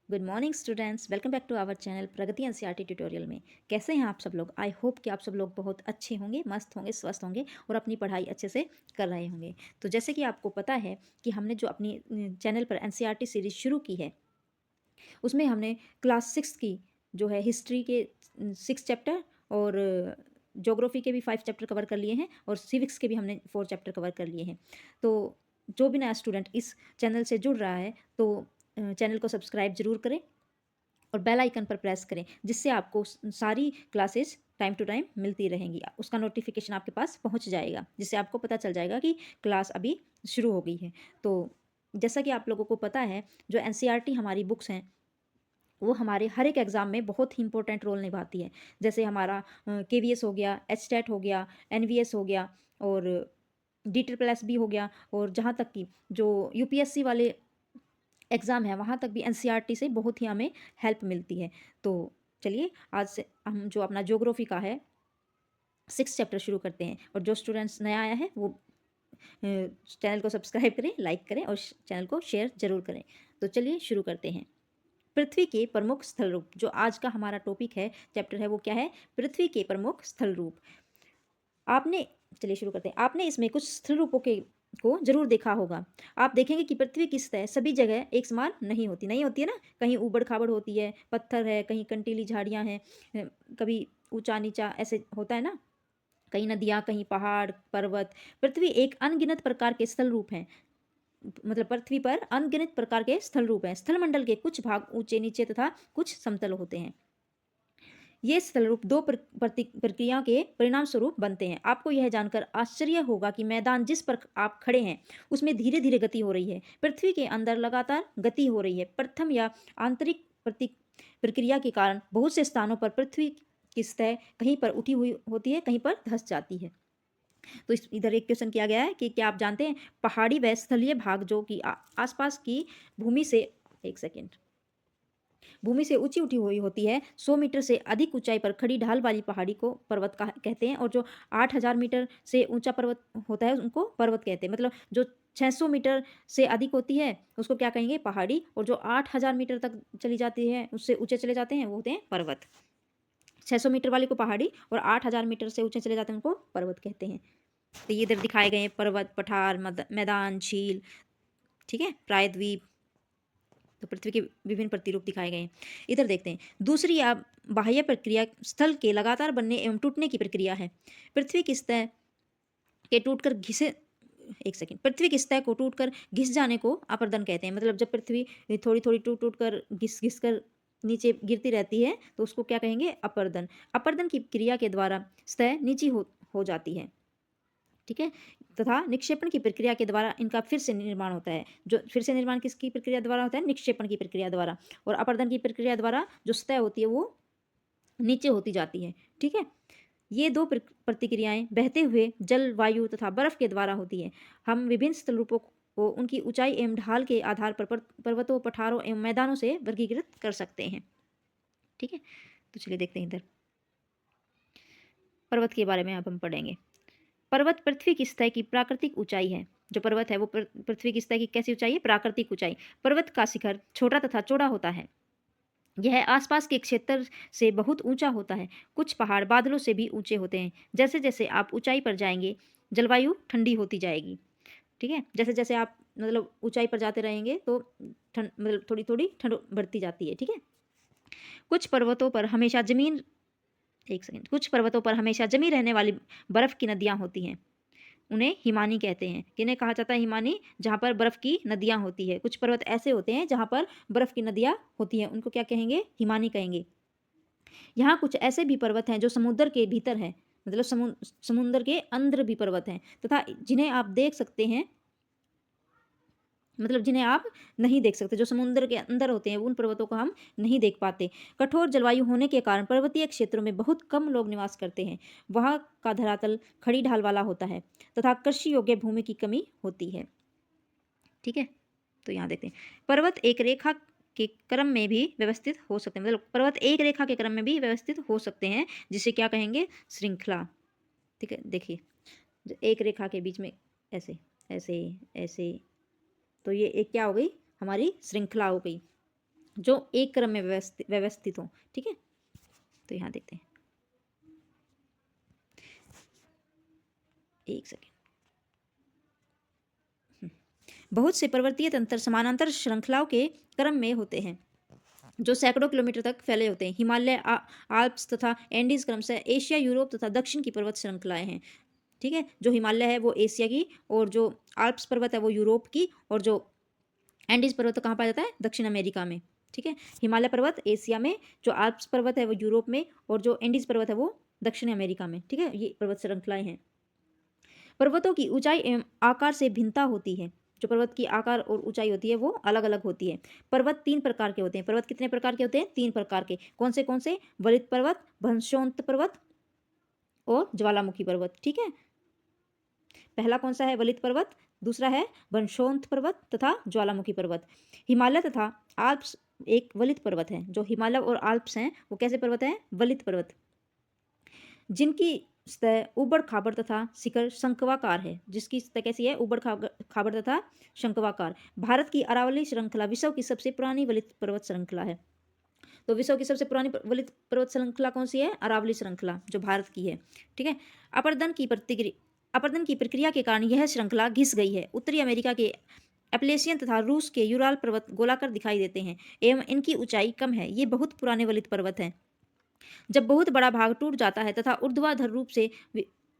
Good morning students, welcome back to our channel Pragati NCERT tutorial में। कैसे हैं आप सब लोग? आई होप कि आप सब लोग बहुत अच्छे होंगे, मस्त होंगे, स्वस्थ होंगे और अपनी पढ़ाई अच्छे से कर रहे होंगे। तो जैसे कि आपको पता है कि हमने जो अपनी चैनल पर एनसीईआरटी सीरीज शुरू की है, उसमें हमने क्लास 6 की जो है हिस्ट्री के 6 चैप्टर और ज्योग्राफी के भी 5 चैप्टर कवर कर लिए हैं और सिविक्स के भी हमने 4 चैप्टर कवर कर लिए हैं। तो जो भी नया स्टूडेंट इस चैनल से जुड़ रहा है तो चैनल को सब्सक्राइब ज़रूर करें और बेल आइकन पर प्रेस करें, जिससे आपको सारी क्लासेस टाइम टू टाइम मिलती रहेंगी। उसका नोटिफिकेशन आपके पास पहुंच जाएगा, जिससे आपको पता चल जाएगा कि क्लास अभी शुरू हो गई है। तो जैसा कि आप लोगों को पता है, जो एनसीईआरटी हमारी बुक्स हैं वो हमारे हर एक एग्ज़ाम में बहुत ही इंपॉर्टेंट रोल निभाती है। जैसे हमारा केवीएस हो गया, एचटेट हो गया, एनवीएस हो गया और डी ट्रिपल एस भी हो गया, और जहाँ तक कि जो यूपीएससी वाले एग्ज़ाम है वहाँ तक भी एनसीईआरटी से बहुत ही हमें हेल्प मिलती है। तो चलिए आज से हम जो अपना ज्योग्राफी का है 6 चैप्टर शुरू करते हैं। और जो स्टूडेंट्स नया आया है वो चैनल को सब्सक्राइब करें, लाइक करें और चैनल को शेयर ज़रूर करें। तो चलिए शुरू करते हैं। पृथ्वी के प्रमुख स्थल रूप, जो आज का हमारा टॉपिक है, चैप्टर है, वो क्या है? पृथ्वी के प्रमुख स्थल रूप। आपने चलिए शुरू करते हैं। आपने इसमें कुछ स्थल रूपों के को जरूर देखा होगा। आप देखेंगे कि पृथ्वी की सतह सभी जगह एक समान नहीं होती है ना। कहीं ऊबड़ खाबड़ होती है, पत्थर है, कहीं कंटीली झाड़ियाँ हैं, कभी ऊंचा नीचा ऐसे होता है ना, कहीं नदियाँ, कहीं पहाड़ पर्वत। पृथ्वी एक अनगिनत प्रकार के स्थल रूप हैं। मतलब पृथ्वी पर अनगिनत प्रकार के स्थल रूप हैं। स्थल मंडल के कुछ भाग ऊंचे नीचे तथा कुछ समतल होते हैं। ये स्थल रूप दो प्रक्रिया के परिणाम स्वरूप बनते हैं। आपको यह जानकर आश्चर्य होगा कि मैदान जिस पर आप खड़े हैं उसमें धीरे धीरे गति हो रही है। पृथ्वी के अंदर लगातार गति हो रही है। प्रथम या आंतरिक प्रक्रिया के कारण बहुत से स्थानों पर पृथ्वी की सतह कहीं पर उठी हुई होती है, कहीं पर धंस जाती है। तो इस इधर एक क्वेश्चन किया गया है कि क्या आप जानते हैं पहाड़ी व स्थलीय भाग जो कि आसपास की भूमि से, एक सेकेंड, भूमि से ऊंची उठी हुई होती है, 100 मीटर से अधिक ऊंचाई पर खड़ी ढाल वाली पहाड़ी को पर्वत का कहते हैं। और जो 8,000 मीटर से ऊंचा पर्वत होता है उनको पर्वत कहते हैं। मतलब जो 600 मीटर से अधिक होती है उसको क्या कहेंगे? पहाड़ी। और जो 8,000 मीटर तक चली जाती है, उससे ऊंचे चले जाते हैं, वो होते हैं पर्वत। 600 मीटर वाले को पहाड़ी और 8,000 मीटर से ऊंचे चले जाते हैं उनको पर्वत कहते हैं। तो ये इधर दिखाए गए हैं पर्वत, पठार, मैदान, झील, ठीक है, प्रायद्वीप। तो पृथ्वी के विभिन्न प्रतिरूप दिखाए गए हैं। इधर देखते हैं दूसरी आप बाह्य प्रक्रिया स्थल के लगातार बनने एवं टूटने की प्रक्रिया है। पृथ्वी की सतह के टूटकर घिसे, एक सेकंड, पृथ्वी की सतह को टूटकर घिस जाने को अपरदन कहते हैं। मतलब जब पृथ्वी थोड़ी थोड़ी टूट टूट कर घिस घिस कर नीचे गिरती रहती है तो उसको क्या कहेंगे? अपरदन। अपरदन की क्रिया के द्वारा सतह नीची हो जाती है, ठीक है, तथा निक्षेपण की प्रक्रिया के द्वारा इनका फिर से निर्माण होता है। जो फिर से निर्माण किसकी प्रक्रिया द्वारा होता है? निक्षेपण की प्रक्रिया द्वारा। और अपरदन की प्रक्रिया द्वारा जो सतह होती है वो नीचे होती जाती है, ठीक है। ये दो प्रतिक्रियाएं बहते हुए जल, वायु तथा बर्फ के द्वारा होती है। हम विभिन्न स्थल रूपों को उनकी ऊंचाई एवं ढाल के आधार पर पर्वतों, पठारों एवं मैदानों से वर्गीकृत कर सकते हैं, ठीक है। तो चलिए देखते हैं इधर पर्वत के बारे में अब हम पढ़ेंगे। पर्वत पृथ्वी की सतह की प्राकृतिक ऊंचाई है। जो पर्वत है वो पृथ्वी की सतह की कैसी ऊंचाई है? प्राकृतिक ऊंचाई। पर्वत का शिखर छोटा तथा चौड़ा होता है। यह आसपास के क्षेत्र से बहुत ऊंचा होता है। कुछ पहाड़ बादलों से भी ऊंचे होते हैं। जैसे जैसे आप ऊंचाई पर जाएंगे जलवायु ठंडी होती जाएगी, ठीक है। जैसे जैसे आप मतलब ऊंचाई पर जाते रहेंगे तो ठंड, मतलब थोड़ी थोड़ी ठंड बढ़ती जाती है, ठीक है। कुछ पर्वतों पर हमेशा जमीन, एक सेकंड, कुछ पर्वतों पर हमेशा जमी रहने वाली बर्फ की नदियां होती हैं। उन्हें हिमानी कहते हैं। किन्हें कहा जाता है? हिमानी। जहाँ पर बर्फ की नदियाँ होती है। कुछ पर्वत ऐसे होते हैं जहाँ पर बर्फ की नदियाँ होती हैं, उनको क्या कहेंगे? हिमानी कहेंगे। यहाँ कुछ ऐसे भी पर्वत हैं जो समुद्र के भीतर हैं, मतलब समुद्र के अंदर भी पर्वत हैं, तथा जिन्हें आप देख सकते हैं, मतलब जिन्हें आप नहीं देख सकते। जो समुद्र के अंदर होते हैं उन पर्वतों को हम नहीं देख पाते। कठोर जलवायु होने के कारण पर्वतीय क्षेत्रों में बहुत कम लोग निवास करते हैं। वहाँ का धरातल खड़ी ढाल वाला होता है तथा कृषि योग्य भूमि की कमी होती है, ठीक है। तो यहाँ देखते हैं पर्वत एक रेखा के क्रम में भी व्यवस्थित हो सकते हैं। मतलब पर्वत एक रेखा के क्रम में भी व्यवस्थित हो सकते हैं, जिसे क्या कहेंगे? श्रृंखला, ठीक है। देखिए एक रेखा के बीच में ऐसे ऐसे ऐसे, तो ये एक क्या हो गई? हमारी श्रृंखला हो गई। जो एक क्रम में व्यवस्थित हो। ठीक है, तो यहाँ देखते हैं, एक सेकेंड। बहुत से पर्वतीय तंत्र समानांतर श्रृंखलाओं के क्रम में होते हैं जो सैकड़ों किलोमीटर तक फैले होते हैं। हिमालय, आल्प्स तथा एंडीज क्रमशः एशिया, यूरोप तथा दक्षिण की पर्वत श्रृंखलाएं हैं। ठीक है, जो हिमालय है वो एशिया की, और जो आल्प्स पर्वत है वो यूरोप की, और जो एंडीज पर्वत कहाँ पाया जाता है, दक्षिण अमेरिका में। ठीक है, हिमालय पर्वत एशिया में, जो आल्प्स पर्वत है वो यूरोप में, और जो एंडीज पर्वत है वो दक्षिण अमेरिका में। ठीक है, ये पर्वत श्रृंखलाएं हैं। पर्वतों की ऊंचाई एवं आकार से भिन्नता होती है। जो पर्वत की आकार और ऊंचाई होती है वो अलग अलग होती है। पर्वत 3 प्रकार के होते हैं। पर्वत कितने प्रकार के होते हैं, 3 प्रकार के। कौन से, वलित पर्वत, भंशोन्त पर्वत और ज्वालामुखी पर्वत। ठीक है, पहला कौन सा है, वलित पर्वत, दूसरा है भंशोन्त पर्वत तथा ज्वालामुखी पर्वत। हिमालय तथा आल्प्स एक वलित पर्वत है। जो हिमालय और आल्प्स हैं वो कैसे पर्वत हैं, वलित पर्वत, जिनकी सतह उबड़ खाबड़ तथा शिखर शंक्वाकार है। जिसकी सतह कैसी है, उबड़ खाबड़ तथा शंक्वाकार। भारत की अरावली श्रृंखला विश्व की सबसे पुरानी वलित पर्वत श्रृंखला है। तो विश्व की सबसे पुरानी वलित पर्वत श्रृंखला कौन सी है, अरावली श्रृंखला, जो भारत की है। ठीक है, अपरदन की प्रक्रिया के कारण यह श्रृंखला घिस गई है। उत्तरी अमेरिका के एप्लेशियन तथा रूस के यूराल पर्वत गोलाकार दिखाई देते हैं एवं इनकी ऊंचाई कम है। ये बहुत पुराने वलित पर्वत हैं। जब बहुत बड़ा भाग टूट जाता है तथा ऊर्ध्वाधर रूप से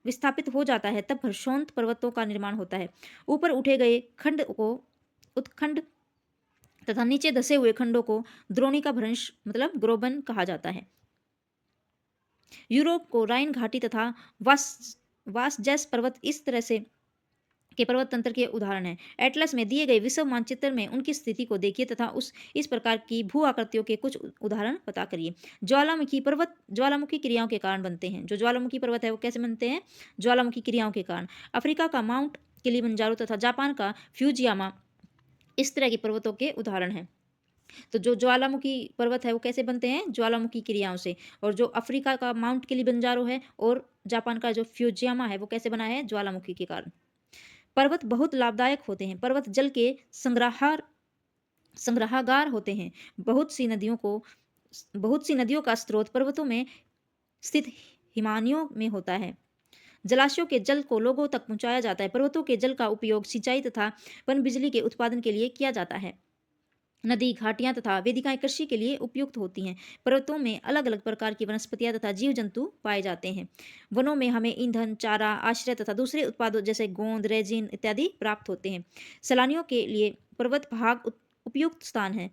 विस्थापित हो जाता है तब भ्रशोंत पर्वतों का निर्माण होता है। ऊपर उठे गए खंड को उत्खंड तथा नीचे धसे हुए खंडों को द्रोणिका भ्रंश मतलब ग्रोबन कहा जाता है। यूरोप को राइन घाटी तथा वासजैस पर्वत इस तरह से के पर्वत तंत्र के उदाहरण हैं। एटलस में दिए गए विश्व मानचित्र में उनकी स्थिति को देखिए तथा इस प्रकार की भू आकृतियों के कुछ उदाहरण पता करिए। ज्वालामुखी पर्वत ज्वालामुखी क्रियाओं के कारण बनते हैं। जो ज्वालामुखी पर्वत है वो कैसे बनते हैं, ज्वालामुखी क्रियाओं के कारण। अफ्रीका का माउंट किलिमंजारो तथा जापान का फ्यूजियामा इस तरह के पर्वतों के उदाहरण हैं। तो जो ज्वालामुखी पर्वत है वो कैसे बनते हैं, ज्वालामुखी क्रियाओं से। और जो अफ्रीका का माउंट किलिमंजारो है और जापान का जो फ्यूजियामा है वो कैसे बना है, ज्वालामुखी के कारण। पर्वत बहुत लाभदायक होते हैं। पर्वत जल के संग्रहागार होते हैं। बहुत सी नदियों का स्रोत पर्वतों में स्थित हिमानियों में होता है। जलाशयों के जल को लोगों तक पहुंचाया जाता है। पर्वतों के जल का उपयोग सिंचाई तथा पनबिजली के उत्पादन के लिए किया जाता है। नदी, घाटियां तथा वेदिकाएं कृषि के लिए उपयुक्त होती हैं। पर्वतों में अलग अलग प्रकार की वनस्पतियां तथा जीव जंतु पाए जाते हैं। वनों में हमें ईंधन, चारा, आश्रय तथा दूसरे उत्पादों जैसे गोंद, रेजिन इत्यादि प्राप्त होते हैं। सैलानियों के लिए पर्वत भाग उपयुक्त स्थान है।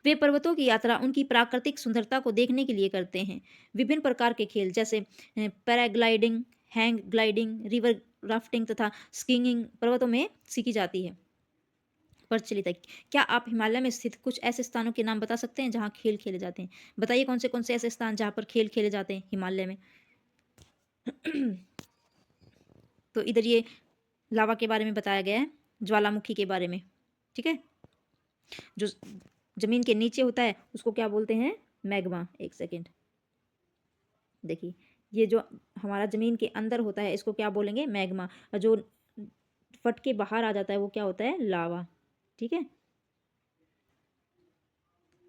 वे पर्वतों की यात्रा उनकी प्राकृतिक सुंदरता को देखने के लिए करते हैं। विभिन्न प्रकार के खेल जैसे paragliding, hang gliding, river rafting तथा स्कीइंग पर्वतों में सीखी जाती है, प्रचलित है। क्या आप हिमालय में स्थित कुछ ऐसे स्थानों के नाम बता सकते हैं जहाँ खेल खेले जाते हैं? बताइए कौन से ऐसे स्थान जहाँ पर खेल खेले जाते हैं हिमालय में। तो इधर ये लावा के बारे में बताया गया है, ज्वालामुखी के बारे में। ठीक है, जो जमीन के नीचे होता है उसको क्या बोलते हैं, मैग्मा। एक सेकेंड देखिए, ये जो हमारा जमीन के अंदर होता है इसको क्या बोलेंगे, मैग्मा। और जो फट के बाहर आ जाता है वो क्या होता है, लावा। ठीक है,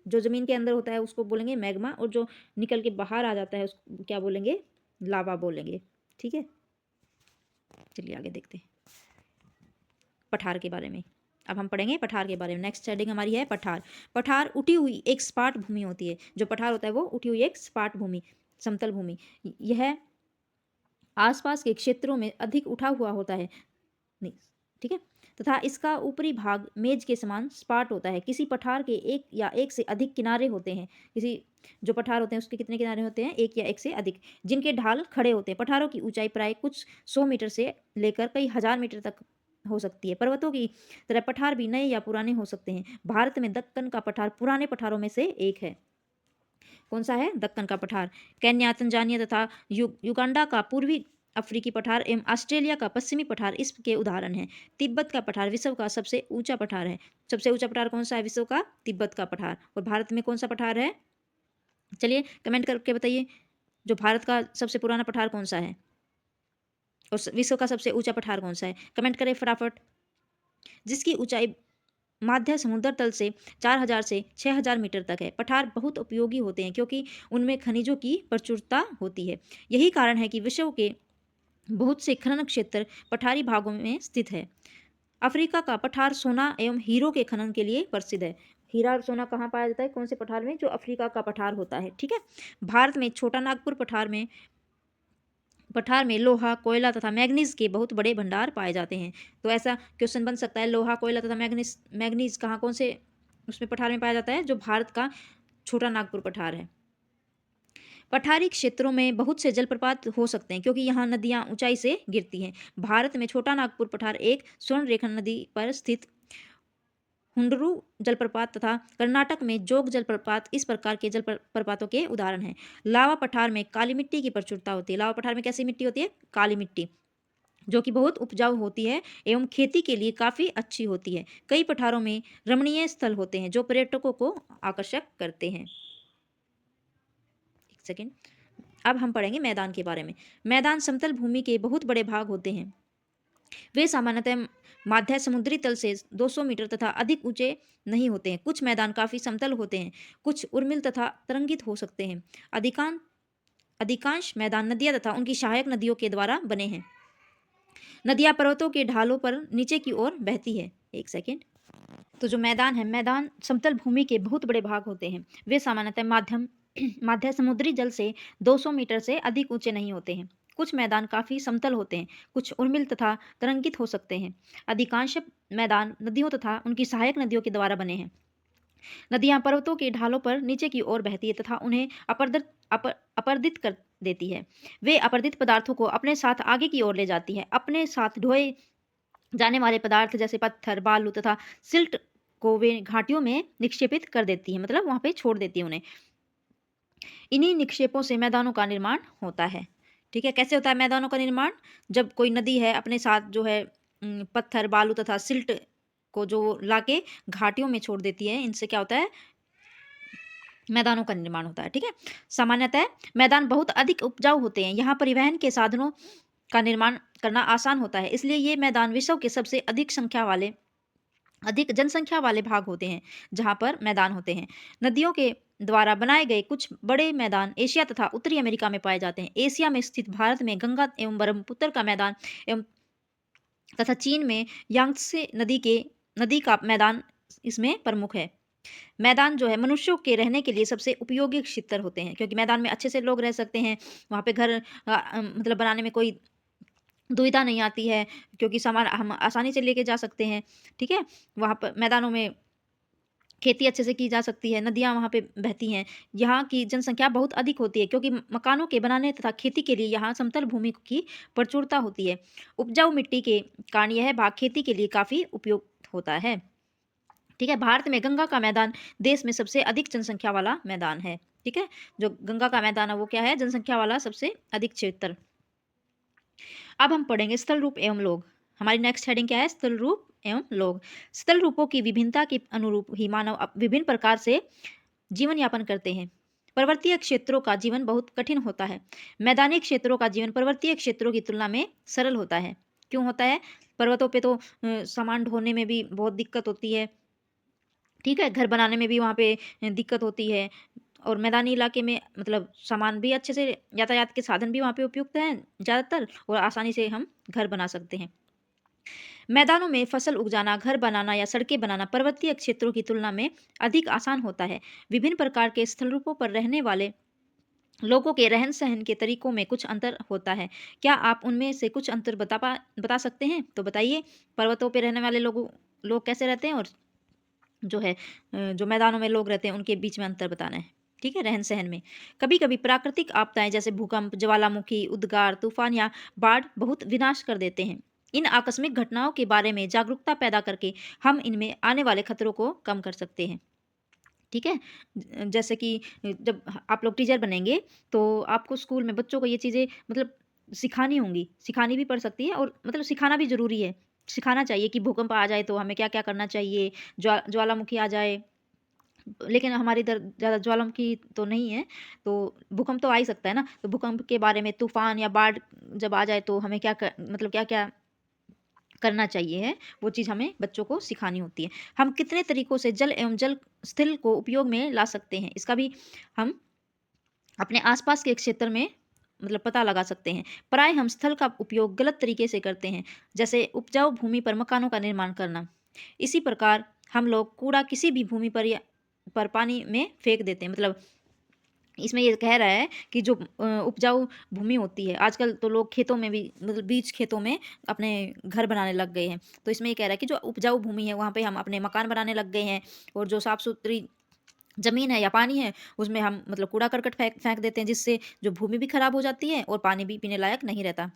जो जमीन के अंदर होता है उसको बोलेंगे मैग्मा, और जो निकल के बाहर आ जाता है उसको क्या बोलेंगे, लावा बोलेंगे। ठीक है, चलिए आगे देखते हैं पठार के बारे में। अब हम पढ़ेंगे पठार के बारे में। नेक्स्ट हेडिंग हमारी है पठार। पठार उठी हुई एक सपाट भूमि होती है। जो पठार होता है वो उठी हुई एक सपाट भूमि, समतल भूमि। यह आसपास के क्षेत्रों में अधिक उठा हुआ होता है, नहीं, ठीक है, तथा इसका ऊपरी भाग मेज के समान सपाट होता है। किसी पठार के एक या एक से अधिक किनारे होते हैं। जो पठार होते हैं उसके कितने किनारे होते हैं, एक या एक से अधिक, जिनके ढाल खड़े होते हैं। पठारों की ऊंचाई प्राय कुछ 100 मीटर से लेकर कई हजार मीटर तक हो सकती है। पर्वतों की तरह पठार भी नए या पुराने हो सकते हैं। भारत में दक्कन का पठार पुराने पठारों में से एक है। कौन सा है, दक्कन का पठार। केन्या, तंजानिया तथा युगांडा का पूर्वी अफ्रीकी पठार एवं ऑस्ट्रेलिया का पश्चिमी पठार इसके उदाहरण हैं। तिब्बत का पठार विश्व का सबसे ऊंचा पठार है। सबसे ऊंचा पठार कौन सा है विश्व का, तिब्बत का पठार। और भारत में कौन सा पठार है, चलिए कमेंट करके बताइए। जो भारत का सबसे पुराना पठार कौन सा है और विश्व का सबसे ऊंचा पठार कौन सा है, कमेंट करें फटाफट। जिसकी ऊंचाई माध्य समुद्र तल से 4000 से 6000 मीटर तक है। पठार बहुत उपयोगी होते हैं क्योंकि उनमें खनिजों की प्रचुरता होती है। यही कारण है कि विश्व के बहुत से खनन क्षेत्र पठारी भागों में स्थित है। अफ्रीका का पठार सोना एवं हीरो के खनन के लिए प्रसिद्ध है। हीरा और सोना कहाँ पाया जाता है? कौन से पठार में? जो अफ्रीका का पठार होता है। ठीक है। भारत में छोटा नागपुर पठार में लोहा, कोयला तथा मैग्नीज के बहुत बड़े भंडार पाए जाते हैं। तो ऐसा क्वेश्चन बन सकता है, लोहा, कोयला तथा मैग्नीज मैग्नीज कहाँ, कौन से उसमें पठार में पाया जाता है? जो भारत का छोटा नागपुर पठार है। पठारी क्षेत्रों में बहुत से जलप्रपात हो सकते हैं क्योंकि यहाँ नदियाँ ऊंचाई से गिरती हैं। भारत में छोटा नागपुर पठार एक स्वर्ण रेखा नदी पर स्थित हुंडरू जलप्रपात तथा कर्नाटक में जोग जलप्रपात इस प्रकार के जलप्रपातों के उदाहरण हैं। लावा पठार में काली मिट्टी की प्रचुरता होती है। लावा पठार में कैसी मिट्टी होती है? काली मिट्टी, जो कि बहुत उपजाऊ होती है एवं खेती के लिए काफ़ी अच्छी होती है। कई पठारों में रमणीय स्थल होते हैं जो पर्यटकों को आकर्षक करते हैं। एक सेकेंड, अब हम पढ़ेंगे मैदान के बारे में। मैदान समतल भूमि के बहुत बड़े भाग होते हैं। वे सामान्यतः माध्य समुद्री तल से 200 मीटर तथा अधिक ऊंचे नहीं होते हैं। कुछ मैदान काफ़ी समतल होते हैं, कुछ उर्मिल तथा तरंगित हो सकते हैं। अधिकांश मैदान नदियाँ तथा उनकी सहायक नदियों के द्वारा बने हैं। नदियाँ पर्वतों के ढालों पर नीचे की ओर बहती है। एक सेकेंड। तो जो मैदान है, मैदान समतल भूमि के बहुत बड़े भाग होते हैं। वे सामान्यतः माध्य समुद्री जल से 200 मीटर से अधिक ऊंचे नहीं होते हैं। कुछ मैदान काफ़ी समतल होते हैं, कुछ उर्मिल तथा तरंगित हो सकते हैं। अधिकांश मैदान नदियों तथा उनकी सहायक नदियों के द्वारा बने हैं। नदियाँ पर्वतों के ढालों पर नीचे की ओर बहती है तथा उन्हें अपर्दित कर देती है। वे अपर्दित पदार्थों को अपने साथ आगे की ओर ले जाती है। अपने साथ ढोए जाने वाले पदार्थ जैसे पत्थर, बालू तथा सिल्ट को वे घाटियों में निक्षेपित कर देती है, मतलब वहाँ पे छोड़ देती है उन्हें। इन्हीं निक्षेपों से मैदानों का निर्माण होता है। ठीक है, कैसे होता है मैदानों का निर्माण? जब कोई नदी है अपने साथ जो है पत्थर, बालू तथा सिल्ट को जो लाके घाटियों में छोड़ देती है, इनसे क्या होता है? मैदानों का निर्माण होता है। ठीक है, सामान्यतः मैदान बहुत अधिक उपजाऊ होते हैं। यहाँ परिवहन के साधनों का निर्माण करना आसान होता है, इसलिए ये मैदान विश्व के सबसे अधिक जनसंख्या वाले भाग होते हैं जहाँ पर मैदान होते हैं। नदियों के द्वारा बनाए गए कुछ बड़े मैदान एशिया तथा उत्तरी अमेरिका में पाए जाते हैं। एशिया में स्थित भारत में गंगा एवं ब्रह्मपुत्र का मैदान एवं तथा चीन में यांगत्से नदी का मैदान इसमें प्रमुख है। मैदान जो है मनुष्यों के रहने के लिए सबसे उपयोगी क्षेत्र होते हैं क्योंकि मैदान में अच्छे से लोग रह सकते हैं। वहाँ पे घर मतलब बनाने में कोई दुविधा नहीं आती है क्योंकि सामान हम आसानी से लेके जा सकते हैं। ठीक है, वहाँ पर मैदानों में खेती अच्छे से की जा सकती है, नदियाँ वहाँ पे बहती हैं। यहाँ की जनसंख्या बहुत अधिक होती है क्योंकि मकानों के बनाने तथा खेती के लिए यहाँ समतल भूमि की प्रचुरता होती है। उपजाऊ मिट्टी के कारण यह भाग खेती के लिए काफ़ी उपयुक्त होता है। ठीक है, भारत में गंगा का मैदान देश में सबसे अधिक जनसंख्या वाला मैदान है। ठीक है, जो गंगा का मैदान है वो क्या है? जनसंख्या वाला सबसे अधिक क्षेत्र। अब हम पढ़ेंगे स्थल रूप एवं लोग। हमारी नेक्स्ट हेडिंग क्या है? स्थल रूप एवं लोग। स्थल रूपों की विभिन्नता के अनुरूप ही मानव विभिन्न प्रकार से जीवन यापन करते हैं। पर्वतीय क्षेत्रों का जीवन बहुत कठिन होता है। मैदानी क्षेत्रों का जीवन पर्वतीय क्षेत्रों की तुलना में सरल होता है। क्यों होता है? पर्वतों पे तो सामान ढोने में भी बहुत दिक्कत होती है। ठीक है, घर बनाने में भी वहाँ पे दिक्कत होती है और मैदानी इलाके में मतलब सामान भी अच्छे से, यातायात के साधन भी वहाँ पे उपयुक्त हैं ज़्यादातर और आसानी से हम घर बना सकते हैं। मैदानों में फसल उगाना, घर बनाना या सड़कें बनाना पर्वतीय क्षेत्रों की तुलना में अधिक आसान होता है। विभिन्न प्रकार के स्थल रूपों पर रहने वाले लोगों के रहन सहन के तरीकों में कुछ अंतर होता है। क्या आप उनमें से कुछ अंतर बता सकते हैं? तो बताइए, पर्वतों पे रहने वाले लोग कैसे रहते हैं और जो है जो मैदानों में लोग रहते हैं उनके बीच में अंतर बताना है। ठीक है, रहन सहन में कभी कभी प्राकृतिक आपदाएं जैसे भूकंप, ज्वालामुखी, उद्गार, तूफान या बाढ़ बहुत विनाश कर देते हैं। इन आकस्मिक घटनाओं के बारे में जागरूकता पैदा करके हम इनमें आने वाले खतरों को कम कर सकते हैं। ठीक है, जैसे कि जब आप लोग टीचर बनेंगे तो आपको स्कूल में बच्चों को ये चीज़ें मतलब सिखानी होंगी, सिखानी भी पड़ सकती है और मतलब सिखाना भी ज़रूरी है। सिखाना चाहिए कि भूकंप आ जाए तो हमें क्या-क्या करना चाहिए, ज्वालामुखी आ जाए, लेकिन हमारे इधर ज़्यादा ज्वालामुखी तो नहीं है, तो भूकंप तो आ ही सकता है ना, तो भूकंप के बारे में, तूफ़ान या बाढ़ जब आ जाए तो हमें क्या मतलब क्या-क्या करना चाहिए है, वो चीज़ हमें बच्चों को सिखानी होती है। हम कितने तरीकों से जल एवं जल स्थिल को उपयोग में ला सकते हैं, इसका भी हम अपने आसपास के क्षेत्र में मतलब पता लगा सकते हैं। प्राय हम स्थल का उपयोग गलत तरीके से करते हैं, जैसे उपजाऊ भूमि पर मकानों का निर्माण करना। इसी प्रकार हम लोग कूड़ा किसी भी भूमि पर या पर पानी में फेंक देते हैं। मतलब इसमें ये कह रहा है कि जो उपजाऊ भूमि होती है, आजकल तो लोग खेतों में भी मतलब बीच खेतों में अपने घर बनाने लग गए हैं। तो इसमें ये कह रहा है कि जो उपजाऊ भूमि है वहाँ पे हम अपने मकान बनाने लग गए हैं, और जो साफ-सुथरी ज़मीन है या पानी है उसमें हम मतलब कूड़ा-करकट फेंक फेंक देते हैं, जिससे जो भूमि भी खराब हो जाती है और पानी भी पीने लायक नहीं रहता,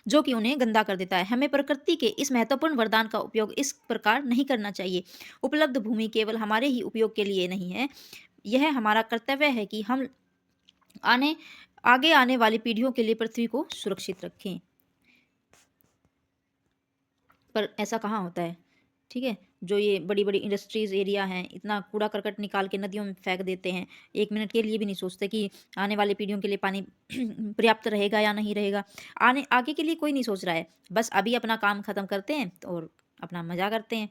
जो कि उन्हें गंदा कर देता है। हमें प्रकृति के इस महत्वपूर्ण वरदान का उपयोग इस प्रकार नहीं करना चाहिए। उपलब्ध भूमि केवल हमारे ही उपयोग के लिए नहीं है, यह हमारा कर्तव्य है कि हम आने आगे आने वाली पीढ़ियों के लिए पृथ्वी को सुरक्षित रखें। पर ऐसा कहाँ होता है, ठीक है? जो ये बड़ी-बड़ी इंडस्ट्रीज़ एरिया हैं, इतना कूड़ा-करकट निकाल के नदियों में फेंक देते हैं। 1 मिनट के लिए भी नहीं सोचते कि आने वाली पीढ़ियों के लिए पानी पर्याप्त रहेगा या नहीं रहेगा। आगे के लिए कोई नहीं सोच रहा है। बस अभी अपना काम ख़त्म करते हैं और अपना मज़ा करते हैं।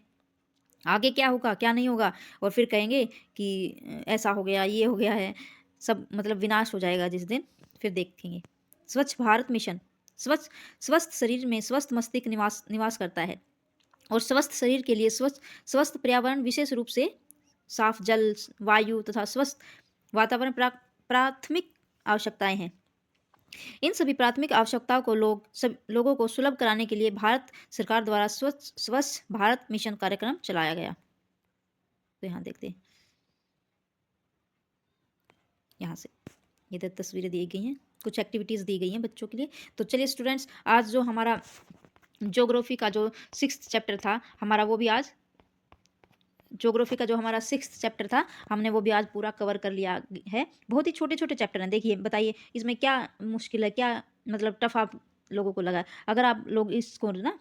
आगे क्या होगा, क्या नहीं होगा, और फिर कहेंगे कि ऐसा हो गया, ये हो गया है। सब मतलब विनाश हो जाएगा जिस दिन, फिर देखेंगे। स्वच्छ भारत मिशन, स्वच्छ स्वस्थ शरीर में स्वस्थ मस्तिष्क निवास निवास करता है, और स्वस्थ शरीर के लिए स्वस्थ पर्यावरण विशेष रूप से साफ जल, वायु तथा स्वस्थ वातावरण प्राथमिक आवश्यकताएँ हैं। इन सभी प्राथमिक आवश्यकताओं को लोगों को सुलभ कराने के लिए भारत सरकार द्वारा स्वच्छ स्वच्छ भारत मिशन कार्यक्रम चलाया गया। तो यहाँ देखते हैं, यहाँ से ये तस्वीरें दी गई हैं, कुछ एक्टिविटीज़ दी गई हैं बच्चों के लिए। तो चलिए स्टूडेंट्स, आज जो हमारा ज्योग्राफी का जो 6th चैप्टर था हमारा, वो भी आज ज्योग्राफी का जो हमारा 6th चैप्टर था, हमने वो भी आज पूरा कवर कर लिया है। बहुत ही छोटे-छोटे चैप्टर हैं। देखिए, बताइए इसमें क्या मुश्किल है, क्या मतलब टफ़ आप लोगों को लगा? अगर आप लोग इसको ना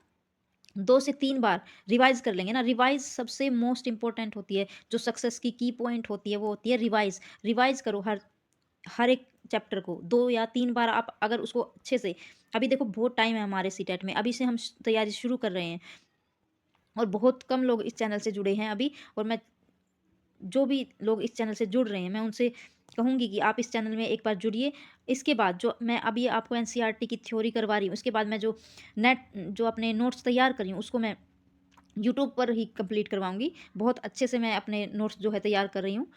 2 से 3 बार रिवाइज़ कर लेंगे ना, रिवाइज़ सबसे मोस्ट इम्पोर्टेंट होती है। जो सक्सेस की पॉइंट होती है, वो होती है रिवाइज़। रिवाइज़ करो हर हर एक चैप्टर को 2 या 3 बार, आप अगर उसको अच्छे से, अभी देखो बहुत टाइम है हमारे सीटेट में, अभी से हम तैयारी शुरू कर रहे हैं, और बहुत कम लोग इस चैनल से जुड़े हैं अभी, और मैं जो भी लोग इस चैनल से जुड़ रहे हैं, मैं उनसे कहूँगी कि आप इस चैनल में एक बार जुड़िए। इसके बाद जो मैं अभी आपको एनसीईआरटी की थ्योरी करवा रही हूँ, उसके बाद मैं जो अपने नोट्स तैयार कर रही हूँ, उसको मैं यूट्यूब पर ही कंप्लीट करवाऊँगी। बहुत अच्छे से मैं अपने नोट्स जो है तैयार कर रही हूँ,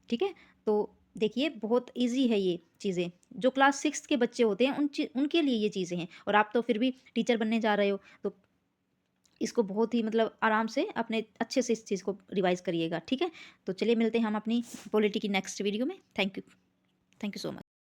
ठीक है? तो देखिए, बहुत ईज़ी है ये चीज़ें। जो क्लास 6 के बच्चे होते हैं उनके लिए ये चीज़ें हैं, और आप तो फिर भी टीचर बनने जा रहे हो, तो इसको बहुत ही मतलब आराम से अपने अच्छे से इस चीज़ को रिवाइज़ करिएगा, ठीक है? तो चलिए मिलते हैं हम अपनी पॉलिटी की नेक्स्ट वीडियो में। Thank you so much.